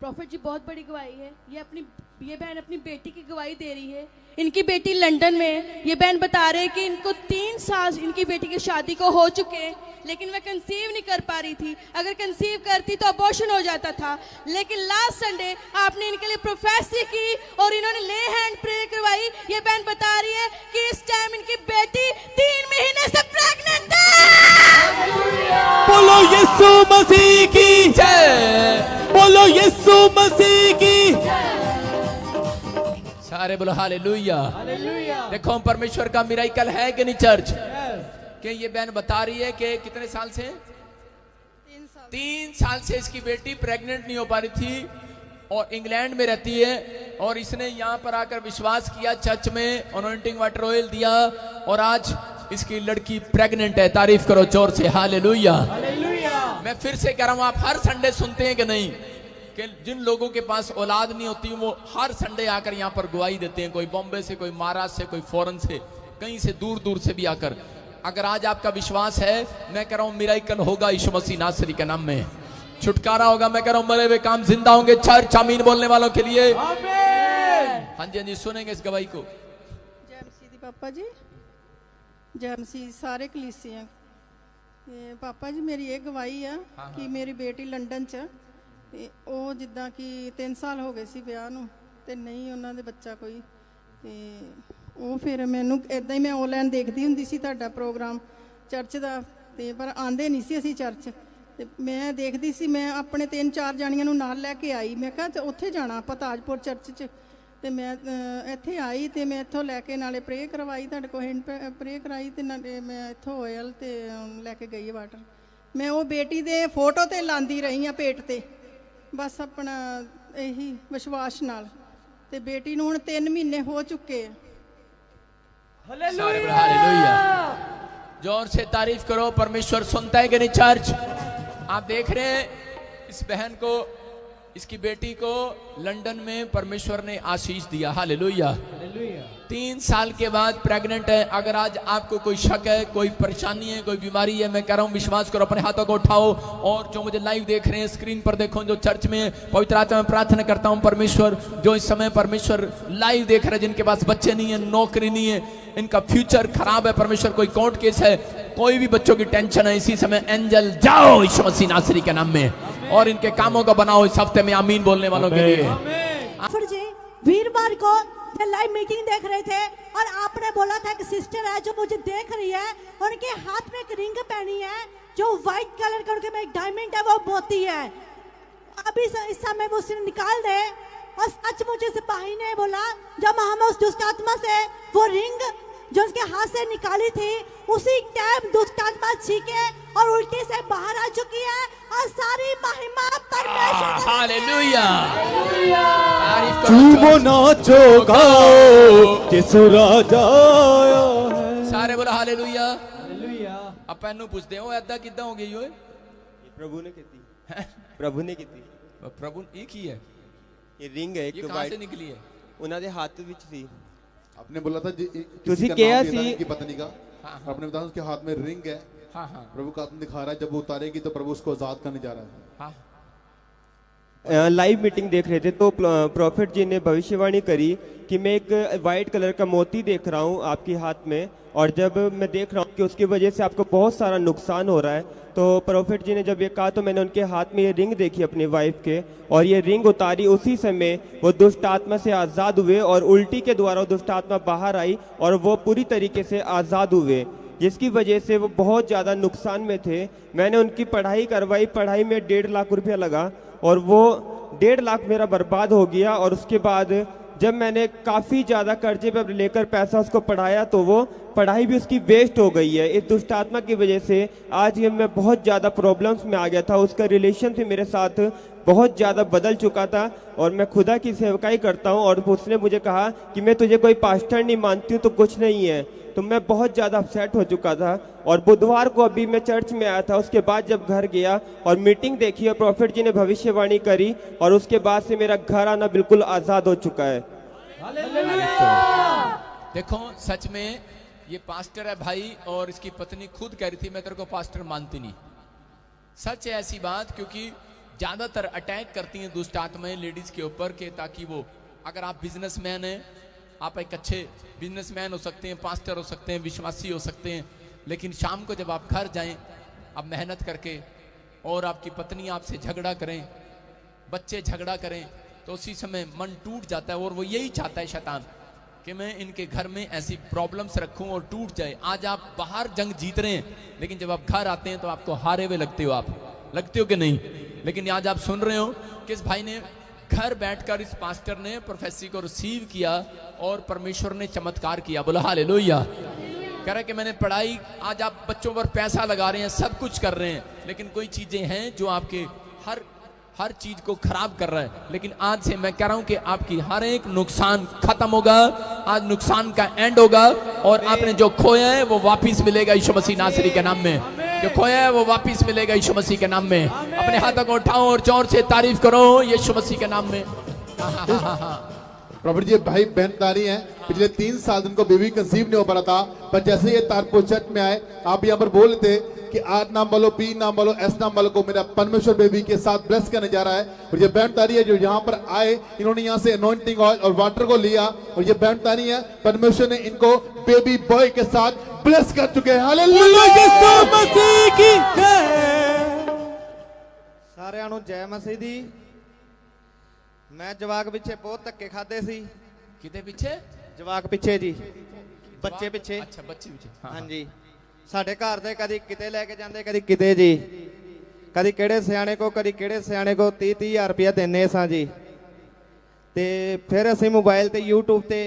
प्रॉफिट जी बहुत बड़ी गवाही है। ये बहन अपनी बेटी की गवाही दे रही है। इनकी बेटी लंदन में है। ये बहन बता रहे हैं कि इनको 3 साल इनकी बेटी की शादी को हो चुके हैं, लेकिन वह कंसीव नहीं कर पा रही थी। अगर कंसीव करती तो अबॉर्शन हो जाता था। लेकिन लास्ट संडे आपने इनके लिए प्रोफेसी की और इन्होंने ले हैंड प्रे करवाई। ये बहन बता रही है कि इस टाइम इनकी बेटी 3 महीने से प्रेग्नेंट है। बोलो यीशु मसीह की जय, बोलो यीशु मसीह की। सारे बोलो हालेलुया। देखो परमेश्वर का मिराकल है कि नहीं चर्च कि ये बहन बता रही है कि कितने साल से 3 साल से इसकी बेटी प्रेग्नेंट नहीं हो पा रही थी और इंग्लैंड में रहती है और इसने यहाँ पर आकर विश्वास किया, चर्च में अनॉइंटिंग वाटर ऑयल दिया और आज इसकी लड़की प्रेग्नेंट है। तारीफ करो जोर से हालेलुया। मैं फिर से कह रहा हूं, आप हर संडे सुनते हैं कि नहीं कि जिन लोगों के पास औलाद नहीं होती वो हर संडे आकर यहाँ पर गवाही देते हैं। कोई बॉम्बे से, कोई महाराष्ट्र से, कोई फॉरेन से, कहीं से दूर से भी आकर। अगर आज आपका विश्वास है, मैं कह रहा हूं मिराकल होगा यीशु मसीह नासरी के नाम में। छुटकारा होगा। मैं कह रहा हूं मरे हुए काम जिंदा होंगे। चर्च आमीन बोलने वालों के लिए हाँ जी सुनेंगे इस गवाही को। जय मसीह पापा जी, जय मसीह सारे कलीसिया। पापा जी मेरी ये गवाही है कि मेरी बेटी लंदन च ਤੇ ਉਹ ਜਿੱਦਾਂ ਕਿ 3 ਸਾਲ ਹੋ ਗਏ ਸੀ ਵਿਆਹ ਨੂੰ ਤੇ ਨਹੀਂ ਉਹਨਾਂ ਦੇ ਬੱਚਾ ਕੋਈ ਤੇ ਉਹ ਫਿਰ ਮੈਨੂੰ ਇਦਾਂ ਹੀ ਮੈਂ ਆਨਲਾਈਨ ਦੇਖਦੀ ਹੁੰਦੀ ਸੀ ਤੁਹਾਡਾ ਪ੍ਰੋਗਰਾਮ ਚਰਚ ਦਾ ਤੇ ਪਰ ਆਂਦੇ ਨਹੀਂ ਸੀ ਅਸੀਂ ਚਰਚ ਤੇ ਮੈਂ ਦੇਖਦੀ ਸੀ। ਮੈਂ ਆਪਣੇ 3-4 ਜਾਣੀਆਂ ਨੂੰ ਨਾਲ ਲੈ ਕੇ ਆਈ। ਮੈਂ ਕਿਹਾ ਉੱਥੇ ਜਾਣਾ ਆਪਾਂ ਤਾਜਪੁਰ ਚਰਚ 'ਚ ਤੇ ਮੈਂ ਇੱਥੇ ਆਈ ਤੇ ਮੈਂ ਇੱਥੋਂ ਲੈ ਕੇ ਨਾਲੇ ਪ੍ਰੇ ਕਰਵਾਈ, ਤੁਹਾਡੇ ਕੋਲ ਹੈਂਡ ਪ੍ਰੇ ਕਰਾਈ ਤੇ ਨਾਲੇ ਮੈਂ ਇੱਥੋਂ ਆਇਲ ਤੇ ਲੈ ਕੇ ਗਈ ਵਾਟਰ। ਮੈਂ ਉਹ ਬੇਟੀ ਦੇ ਫੋਟੋ ਤੇ ਲਾਂਦੀ ਰਹੀ ਆ ਪੇਟ ਤੇ बस अपना यही विश्वास नाल ते बेटी नूं हुण 3 महीने हो चुके हैं। हालेलुया। जोर से तारीफ करो। परमेश्वर सुनता है कि नहीं चर्च? आप देख रहे हैं इस बहन को इसकी बेटी को लंदन में परमेश्वर ने आशीष दिया। हालेलुया। 3 साल के बाद प्रेग्नेंट है। अगर आज आपको कोई शक है, कोई परेशानी है, कोई बीमारी है, मैं कह रहा हूं विश्वास करो, अपने हाथों को उठाओ और जो मुझे लाइव देख रहे हैं स्क्रीन पर देखो, जो चर्च में पवित्र आत्मा में प्रार्थना करता हूं परमेश्वर, जो इस समय परमेश्वर लाइव देख रहे हैं, जिनके पास बच्चे नहीं है, नौकरी नहीं है, इनका फ्यूचर खराब है, परमेश्वर कोई कोर्ट केस है, कोई भी बच्चों की टेंशन है, इसी समय एंजल जाओ यीशु मसीह नासरी के नाम में और इनके कामों को बनाओ इस हफ्ते में। आमीन बोलने वालों के लिए। जी वीरवार को लाइव मीटिंग देख रहे थे और आपने बोला था कि सिस्टर है जो मुझे देख रही है, उनके हाथ में एक रिंग पहनी है जो व्हाइट कलर का, उनके में एक डायमंड है, वो मोती है। अभी इस समय वो उसे निकाल दे। और सच मुझे सिपाही ने बोला जब हम उस दुष्ट आत्मा से वो रिंग जो उसके हाथ से निकाली थी, उसी टाइम दुष्ट आत्मा छीके और उल्टी से बाहर आ चुकी है और सारी महिमा परमेश्वर। हालेलुया। चूमो नाचो गाओ यीशु राजा आया है। सारे बोला हालेलुया। अब पैनू पूछते हो ऐदा किदा हो गई? प्रभु ने की थी। प्रभु ने की थी। प्रभु एक ही है। ये रिंग है, ये कहां से निकली है? उन्होंने हाथ विच थी। आपने बोला था किसी का नाम लिया था की पत्नी का। आपने बताया उसके हाथ में रिंग है। हाँ हाँ। प्रभु का हाथ दिखा रहा है, जब वो उतारेगी तो प्रभु उसको आजाद करने जा रहा है। हाँ। लाइव मीटिंग देख रहे थे तो प्रॉफिट जी ने भविष्यवाणी करी कि मैं एक वाइट कलर का मोती देख रहा हूँ आपके हाथ में, और जब मैं देख रहा हूँ कि उसकी वजह से आपको बहुत सारा नुकसान हो रहा है, तो प्रॉफिट जी ने जब ये कहा तो मैंने उनके हाथ में ये रिंग देखी अपनी वाइफ के, और ये रिंग उतारी। उसी समय वो दुष्ट आत्मा से आज़ाद हुए और उल्टी के द्वारा दुष्ट आत्मा बाहर आई और वो पूरी तरीके से आज़ाद हुए, जिसकी वजह से वो बहुत ज़्यादा नुकसान में थे। मैंने उनकी पढ़ाई करवाई, पढ़ाई में 1.5 लाख रुपया लगा और वो 1.5 लाख मेरा बर्बाद हो गया। और उसके बाद जब मैंने काफ़ी ज़्यादा कर्जे पर लेकर पैसा उसको पढ़ाया तो वो पढ़ाई भी उसकी वेस्ट हो गई है। इस दुष्ट आत्मा की वजह से आज ये मैं बहुत ज़्यादा प्रॉब्लम्स में आ गया था। उसका रिलेशन भी मेरे साथ बहुत ज़्यादा बदल चुका था और मैं खुदा की सेवकाई करता हूँ। और उसने मुझे कहा कि मैं तुझे कोई पास्टर नहीं मानती हूँ तो कुछ नहीं है, तो मैं बहुत ज़्यादा अपसेट हो चुका था। और बुधवार को अभी मैं चर्च में आया था, उसके बाद जब घर गया और मीटिंग देखी और प्रॉफिट जी ने भविष्यवाणी करी और उसके बाद से मेरा घर आना बिल्कुल आज़ाद हो चुका है। देखो सच में ये पास्टर है भाई, और इसकी पत्नी खुद कह रही थी मैं तेरे को पास्टर मानती नहीं। सच है ऐसी बात, क्योंकि ज्यादातर अटैक करती हैं दुष्ट आत्माएं लेडीज के ऊपर के, ताकि वो, अगर आप बिजनेसमैन हैं, आप एक अच्छे बिजनेसमैन हो सकते हैं, पास्टर हो सकते हैं, विश्वासी हो सकते हैं, लेकिन शाम को जब आप घर जाएं, आप मेहनत करके, और आपकी पत्नी आपसे झगड़ा करें, बच्चे झगड़ा करें, तो उसी समय मन टूट जाता है। और वो यही चाहता है शैतान कि मैं इनके घर में ऐसी प्रॉब्लम्स रखूं और टूट जाए। आज आप बाहर जंग जीत रहे हैं, लेकिन जब आप घर आते हैं तो आपको हारे हुए लगते हो। आप लगते हो कि नहीं? लेकिन आज आप सुन रहे हो कि इस भाई ने घर बैठकर, इस पास्टर ने प्रोफेसी को रिसीव किया और परमेश्वर ने चमत्कार किया। बोला हालेलुया। कह रहा कि मैंने पढ़ाई, आज आप बच्चों पर पैसा लगा रहे हैं, सब कुछ कर रहे हैं, लेकिन कोई चीजें हैं जो आपके हर चीज को खराब कर रहा है। लेकिन आज से मैं कह रहा हूं कि आपकी हर एक नुकसान खत्म होगा। आज नुकसान का एंड होगा और आपने जो खोया है वो वापस मिलेगा यीशु मसीह नासरी के नाम में। जो खोया है वो वापस मिलेगा यीशु मसीह के नाम में। अपने हाथों को उठाओ और जोर से तारीफ करो यीशु मसीह के नाम में। प्रॉफिट जी भाई बहनदारी हैं, पिछले 3 साल उनको बेबी कंसीव नहीं हो पा रहा था, पर जैसे ये तारपुर चर्च में आए, आप यहाँ पर बोल थे कि आर नाम बोलो, बी नाम बोलो, एस नाम बोलो, को मेरा परमेश्वर बेबी के साथ ब्लेस करने जा रहा है। और ये बहनदारी है जो यहाँ पर आए, इन्होंने यहाँ से अनॉइंटिंग ऑयल और वाटर को लिया, और ये बहनदारी है परमेश्वर ने इनको बेबी बॉय के साथ ब्लेस कर चुके हैं। हालेलुया। साਰਿਆਂ ਨੂੰ ਜੈ ਮਸੀਹ ਦੀ। मैं जवाक पिछे बहुत धक्के खाते सी। किते पिछे? जवाक पिछे जी, बच्चे पिछे। अच्छा बच्चे पिछे। हाँ जी। साडे घर दे कदी किते लेके जांदे, कदी किते जी, कदी किहड़े सियाणे को, कदी किहड़े सियाणे को 30-30 हज़ार रुपया देने सां जी। ते फिर असीं मोबाइल ते यूट्यूब ते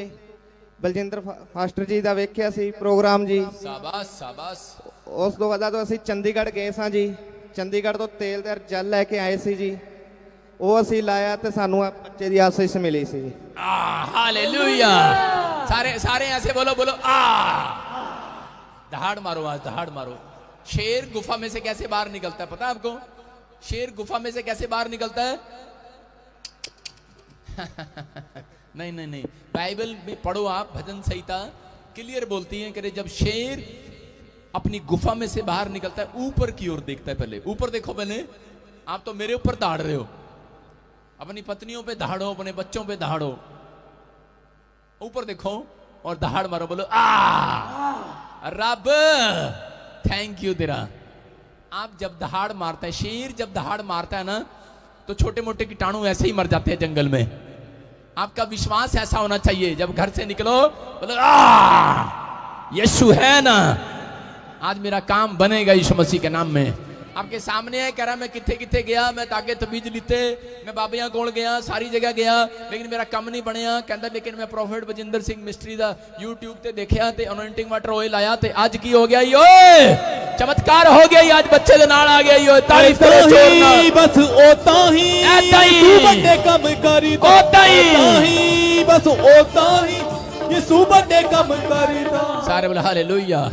बलजिंदर फास्टर जी दा वेखिया सी प्रोग्राम जी। शाबाश शाबाश। उस तो बाद असीं चंडीगढ़ गए सां जी। चंडीगढ़ तो तेल ते जल लैके आए सी जी। ਉਹ ਅਸੀਂ ਲਾਇਆ ਤੇ ਸਾਨੂੰ ਬੱਚੇ ਦੀ ਆਸੀਸ ਮਿਲੀ ਸੀ। हालेलुया। सारे ऐसे बोलो बोलो आ। दहाड़ मारो, आज दहाड़ मारो। शेर गुफा में से कैसे बाहर निकलता है पता है आपको? शेर गुफा में से कैसे बाहर निकलता है? नहीं नहीं नहीं, बाइबल में पढ़ो आप, भजन संहिता क्लियर बोलती है कि जब शेर अपनी गुफा में से बाहर निकलता है ऊपर की ओर देखता है। पहले ऊपर देखो, पहले आप तो मेरे ऊपर दहाड़ रहे हो, अपनी पत्नियों पे दहाड़ो, अपने बच्चों पे दहाड़ो, ऊपर देखो और दहाड़ मारो, बोलो आ रब थैंक यू तेरा। आप जब दहाड़ मारता है, शेर जब दहाड़ मारता है ना, तो छोटे मोटे कीटाणु ऐसे ही मर जाते हैं जंगल में। आपका विश्वास ऐसा होना चाहिए, जब घर से निकलो बोलो आ यीशु है ना, आज मेरा काम बनेगा यीशु मसीह के नाम में। आपके सामने है, कह रहा मैं किथे किथे गया, मैं ताके तबीज लीते, मैं बाबियां कोल गया, सारी जगह गया, लेकिन मेरा काम नहीं बनया। कहता लेकिन मैं प्रोफेट बजिंदर सिंह मिस्ट्री दा यूट्यूब ते देखया ते अनॉइंटिंग वाटर ऑयल आया ते आज की हो गया यो चमत्कार हो गया, आज बच्चे दे नाल आ गया यो। तारीफ करो जोर नाल, बस ओता ही ऐता ही तू बड़े काम करी दा, ओता ही बस ओता ही यीशु बड़े काम करी दा। सारे बोले हालेलुया।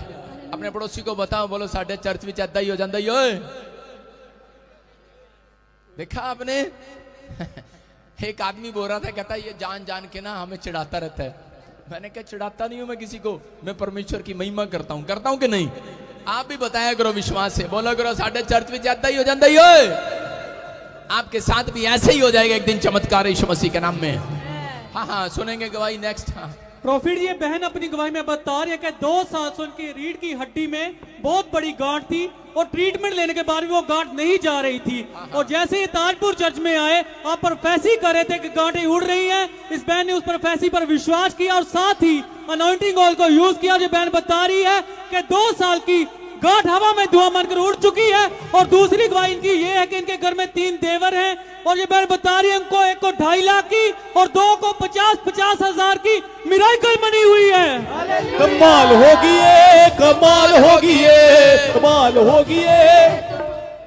अपने पड़ोसी को बताओ, बोलो साडे चर्च में ऐदा ही हो जाता ही ओए। देखा आपने एक आदमी बोल रहा था, कहता ये जान जान के ना हमें चिढ़ाता रहता है। मैंने कहा चिढ़ाता नहीं हूं मैं किसी को, मैं परमेश्वर की महिमा करता हूं कि नहीं? आप भी बताया करो विश्वास से, बोला करो साडे चर्च में ऐदा ही हो जाता ही ओए। आपके साथ भी ऐसे ही हो जाएगा एक दिन चमत्कार यीशु मसीह के नाम में। हाँ हाँ सुनेंगे गवाही नेक्स्ट। हाँ प्रॉफिट ये बहन अपनी गवाही में बता रही है कि 2 साल से उनकी रीढ़ की हड्डी में बहुत बड़ी गांठ थी और ट्रीटमेंट लेने के बाद भी वो गांठ नहीं जा रही थी। और जैसे ही ताजपुर चर्च में आए, आप प्रोफेसी कर रहे थे कि गांठें उड़ रही हैं। इस बहन ने उस प्रोफेसी पर विश्वास किया और साथ ही अनॉइंटिंग ऑयल को यूज किया। जो बहन बता रही है कि 2 साल की गांठ हवा में धुआं बनकर उड़ चुकी है। और दूसरी गवाही इनकी ये है कि इनके घर में 3 देवर हैं और ये बहन बता रही है इनको एक को 2.5 लाख की और 2 को 50-50 हजार की मिराकल बनी हुई है। कमाल होगी ये, कमाल होगी ये, कमाल होगी ये,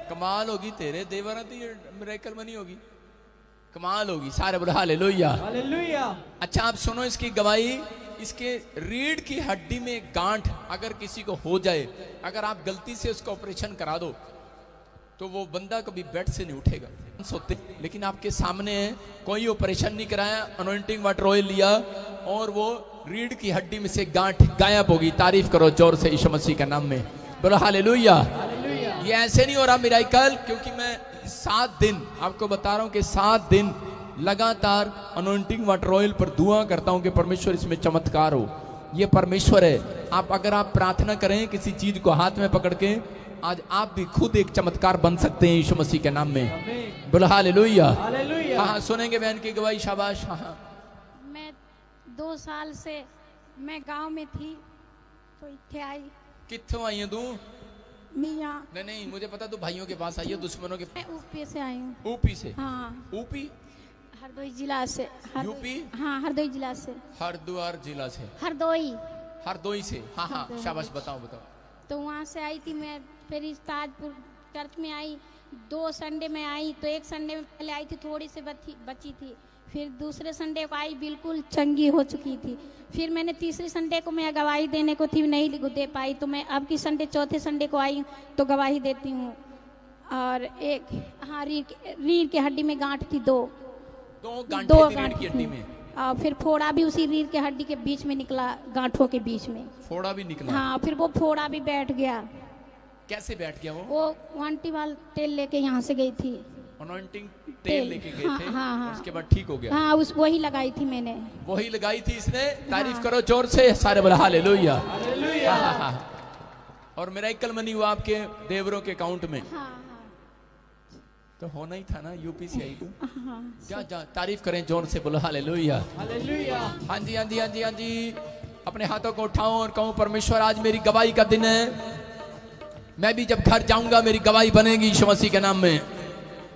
कमाल होगी। तेरे देवर तो ये मिराकल बनी होगी, कमाल होगी। सारे बोले हालेलुया हालेलुया। अच्छा आप सुनो इसकी गवाही। इसके रीढ़ की हड्डी में गांठ अगर किसी को हो जाए, अगर आप गलती से उसका ऑपरेशन करा दो तो वो बंदा कभी बेड से नहीं उठेगा सोते। लेकिन आपके सामने है, कोई ऑपरेशन नहीं कराया, अनॉइंटिंग वाटर ऑयल लिया और वो रीढ़ की हड्डी में से गांठ गायब होगी। तारीफ करो जोर से यीशु मसीह के नाम में, बोलो हालेलुया। ये ऐसे नहीं हो रहा मिराकल, क्योंकि मैं 7 दिन आपको बता रहा हूं कि 7 दिन लगातार अनॉइंटिंग वाटर ऑयल पर दुआ करता हूं कि परमेश्वर इसमें चमत्कार हो। ये परमेश्वर है। आप अगर आप प्रार्थना करें किसी चीज को हाथ में पकड़ के, आज आप भी खुद एक चमत्कार बन सकते हैं यीशु मसीह के नाम में, बोलो हालेलुया। हाँ सुनेंगे बहन की गवाही, शाबाश। हाँ मैं 2 साल से मैं गांव में थी तो इत्थे आई। कित्थों आई है तू? मियाँ नहीं मुझे पता तू भाइयों के पास आई है, दुश्मनों के। मैं ऊपी से आई हूँ। ऊपी से? हाँ। ऊपी हरदोई जिला से। यूपी? हाँ हरदोई जिला से। हरिद्वार जिला से? हरदोई से। हाँ हाँ शाबाश, बताओ बताओ। तो वहाँ से आई थी मैं, फिर इस ताजपुर चर्च में आई। 2 संडे में आई तो एक संडे में पहले आई थी, थोड़ी सी बची थी। फिर दूसरे संडे को आई, बिल्कुल चंगी हो चुकी थी। फिर मैंने तीसरी संडे को मैं गवाही देने को थी, नहीं दे पाई, तो मैं अब की संडे चौथे संडे को आई तो गवाही देती हूँ। और एक हाँ रीढ़ की हड्डी में गांठ थी, 2 गांठ की हड्डी में। और फिर फोड़ा भी उसी रीढ़ के हड्डी के बीच में निकला, गांठों के बीच में फोड़ा भी निकला। हाँ फिर वो फोड़ा भी बैठ गया। कैसे बैठ गया वो वांटी वाल तेल लेके यहाँ से गई थी, अनॉइंटिंग तेल लेके गए थे। हाँ, उसके बाद ठीक हो गया। हाँ वही लगाई थी मैंने, वही लगाई थी इसने। तारीफ करो जोर से, सारे बोला हालेलुया। और मिराकल मनी हुआ आपके देवरों के अकाउंट में। तो होना ही था ना, यूपी से आई तो। जा तारीफ करें जोर से, बोलो हालेलुया हालेलुया। हाँ जी हाँ जी हाँ जी हाँ जी। अपने हाथों को उठाऊं और कहूं परमेश्वर आज मेरी गवाही का दिन है। मैं भी जब घर जाऊंगा मेरी गवाही बनेगी यीशु मसीह के नाम में,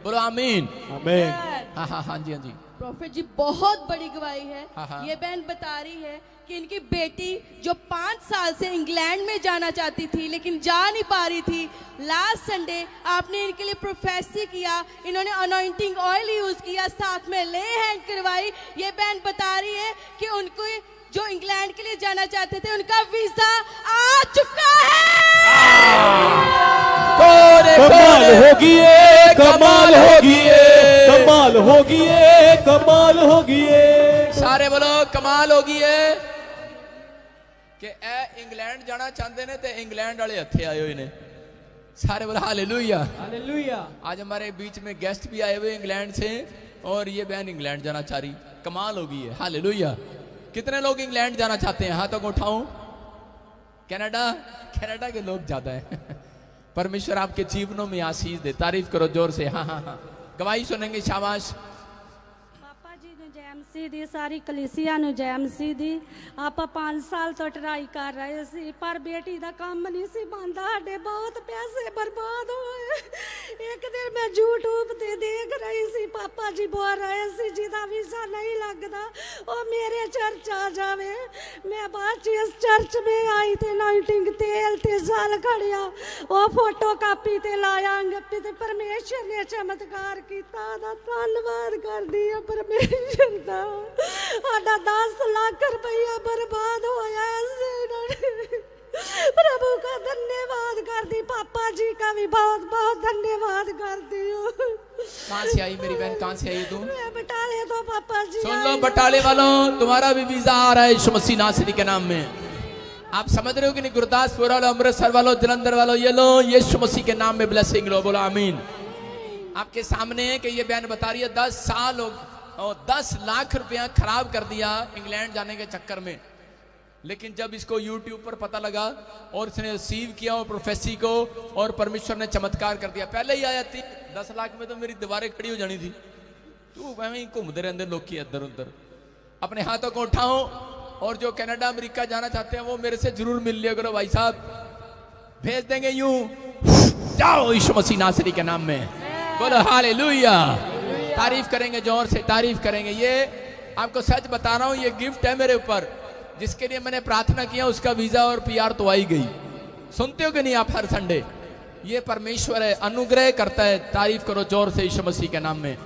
बोलो आमीन आमीन। हाँ हाँ हाँ जी हाँ जी। प्रॉफिट जी बहुत बड़ी गवाही है। हाँ। ये बहन बता रही है कि इनकी बेटी जो 5 साल से इंग्लैंड में जाना चाहती थी लेकिन जा नहीं पा रही थी, लास्ट संडे आपने इनके लिए प्रोफेसी किया, इन्होंने अनॉइंटिंग ऑयल यूज किया, साथ में ले हैंड करवाई। ये बहन बता रही है कि उनको जो इंग्लैंड के लिए जाना चाहते थे उनका वीजा आ चुका है। कमाल होगी ये, कमाल होगी ये, कमाल हो होगी है, कमाल होगी है। सारे बोलो कमाल होगी है कि ए इंग्लैंड जाना चाहते ने ते इंग्लैंड वाले हथे आए हुए ने। सारे बोलो हालेलुया हालेलुया। आज हमारे बीच में गेस्ट भी आए हुए इंग्लैंड से और ये बहन इंग्लैंड जाना चाह रही। कमाल होगी है। हालेलुया। कितने लोग इंग्लैंड जाना चाहते हैं? हाथों को उठाऊं। कनाडा के लोग ज्यादा है। परमेश्वर आपके जीवनों में आशीष दे। तारीफ करो जोर से। हाँ हाँ हाँ, गवाही सुनेंगे। शाबाश। पापा जी ने जैमसी दी, सारी कलीसिया ने जैमसी दी। आप 5 साल तो ट्राई कर रहे सी पर बेटी दा काम नहीं सी बनता। साडे बहुत पैसे बर्बाद होए। एक दिन मैं यूट्यूब ते देख रही सी, पापा जी बोल रहे सी जिदा वीजा नहीं लगता वो मेरे चर्च आ जावे। मैं बाद इस चर्च में आई थे, नाइटिंग तेल ते जल खड़िया वो फोटो कापी ते लाया अंगपी ते परमेश्वर ने चमत्कार किया। धन्यवाद कर दिया परमेश्वर दा। साडा 10 लाख रुपया बर्बाद होया। प्रभु का धन्यवाद कर दी, पापा जी का भी बहुत बहुत धन्यवाद कर दियो। कहाँ से आई मेरी बहन? कहाँ से आई तू? मैं बटाले तो पापा जी। सुन लो बटाले वालों, तुम्हारा भी वीजा आ रहा है यीशु मसीह नासरी के नाम में। आप समझ रहे हो कि नहीं? गुरदासपुर वालों, अमृतसर वालों, जलंधर वालों, ये लो यीशु मसीह के नाम में ब्लेसिंग लो। बोलो आमीन। आपके सामने है कि ये बहन बता रही है 10 साल और 10 लाख रुपया खराब कर दिया इंग्लैंड जाने के चक्कर में। लेकिन जब इसको YouTube पर पता लगा और इसने रिसीव किया और प्रोफेसी को, और परमेश्वर ने चमत्कार कर दिया। पहले ही आया थी 10 लाख में तो मेरी दीवारें खड़ी हो जानी थी। तू वहीं घूमते रहते लोग की इधर उधर। अपने हाथों को उठाओ और जो कनाडा अमेरिका जाना चाहते हैं वो मेरे से जरूर मिल लिया करो भाई साहब। भेज देंगे यूं। जाओ यीशु मसीह नासरी के नाम में। बोलो हालेलुया। तारीफ करेंगे, जोर से तारीफ करेंगे। ये आपको सच बता रहा हूं, ये गिफ्ट है मेरे ऊपर। जिसके लिए मैंने प्रार्थना किया उसका वीजा और PR तो आई गई। सुनते हो कि नहीं आप हर संडे? ये परमेश्वर है, अनुग्रह करता है। तारीफ करो जोर से यीशु मसीह के नाम में।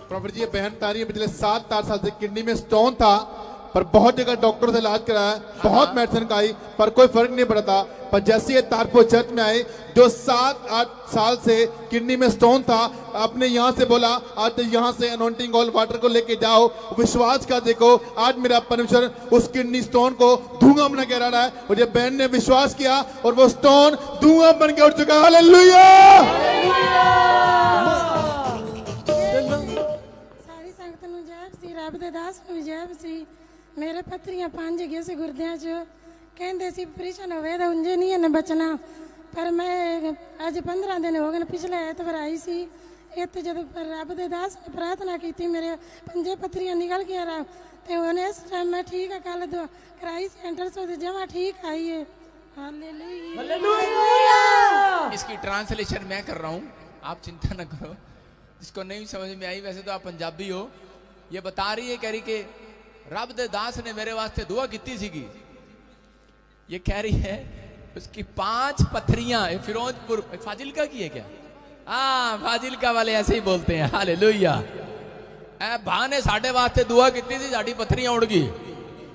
प्रॉफिट जी, ये बहन तारी पिछले 7-8 साल से किडनी में स्टोन था, पर बहुत जगह डॉक्टर से इलाज कराया, बहुत मेडिसिन खाई, पर कोई फर्क नहीं पड़ता। पर जैसे ये तारपुर चर्च में आए, जो 7-8 साल से किडनी में स्टोन था, आपने यहाँ से बोला आज यहाँ से अनॉइंटिंग ऑयल वाटर को लेके जाओ, विश्वास का देखो। आज मेरा परमेश्वर उस किडनी स्टोन को धुआं बना के रहा है। और ये बहन ने विश्वास किया और वो स्टोन धुआं बन के उठ चुका है। हालेलुया। सारी संगत ਨੂੰ ਜੈ ਸੀ, ਰੱਬ ਦੇ ਦਾਸ ਨੂੰ ਜੈ ਸੀ। ਮੇਰੇ ਪੱਥਰੀਆਂ 5 ਗਏ ਸੀ ਗੁਰਦਿਆਂ 'ਚ, ਕਹਿੰਦੇ ਸੀ ਆਪਰੇਸ਼ਨ ਹੋਵੇ ਤਾਂ ਉਂਝੇ ਨਹੀਂ ਇਹਨੇ ਬਚਣਾ। ਪਰ ਮੈਂ ਅੱਜ 15 ਦਿਨ ਹੋ ਗਏ, ਪਿਛਲੇ ਐਤਵਾਰ ਆਈ ਸੀ ਇੱਥੇ। ਜਦੋਂ ਰੱਬ ਦੇ ਦਾਸ ਨੇ ਪ੍ਰਾਰਥਨਾ ਕੀਤੀ, ਮੇਰੇ 5 ਪੱਥਰੀਆਂ ਨਿਕਲ ਗਈਆਂ ਤੇ ਹੁਣ ਇਸ ਟਾਈਮ ਮੈਂ ਠੀਕ ਹੈ। ਕੱਲ ਕਰਾਈ सेंटर से जमा ठीक आई है। हालेलुया। इसकी ट्रांसलेशन मैं कर रहा हूँ, आप चिंता न करो। जिसको नहीं समझ में आई, वैसे तो आप पंजाबी हो। ये बता रही है, कह रही कि रब दे दास ने मेरे वास्ते दुआ की सीगी। ये कह रही है उसकी 5 पत्थरियां फिरोजपुर फाजिलका की है क्या? हाँ, फाजिलका वाले ऐसे ही बोलते हैं। हालेलुया। भा ने साढ़े वास्ते दुआ की थी, साड़ी पत्थरियां उड़ गई।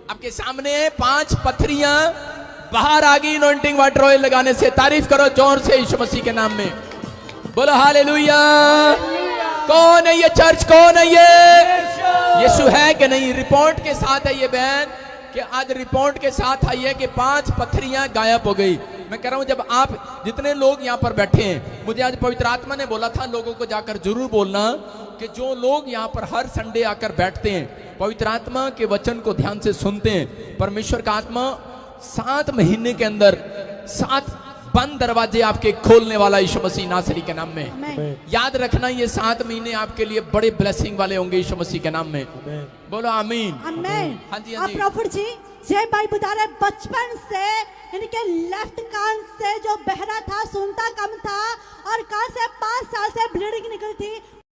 आपके सामने 5 पत्थरियां बाहर आ गई अनॉइंटिंग वाटर ऑयल लगाने से। तारीफ करो जोर से यीशु मसीह के नाम में। बोलो हालेलुया। कौन है ये चर्च? कौन है ये? यीशु है कि नहीं? रिपोर्ट के साथ है ये बहन कि आज रिपोर्ट के साथ आई है कि 5 पत्थरियां गायब हो गई। मैं कह रहा हूं, जब आप जितने लोग यहाँ पर बैठे हैं, मुझे आज पवित्र आत्मा ने बोला था लोगों को जाकर जरूर बोलना कि जो लोग यहाँ पर हर संडे आकर बैठते हैं, पवित्र आत्मा के वचन को ध्यान से सुनते हैं, परमेश्वर का आत्मा 7 महीने के अंदर 7 बंद दरवाजे आपके खोलने वाला यीशु मसीह नासरी के नाम में। याद रखना, ये 7 महीने आपके लिए बड़े ब्लेसिंग वाले होंगे यीशु मसीह के नाम में। बोलो आमीन। आमीन। हाँ जी, हाँ जी। प्रॉफिट जी, जय भाई बता रहे बचपन से इनके लेफ्ट कान से जो बहरा था, सुनता कम था, और कान से 5 साल से ब्लीडिंग निकली थी।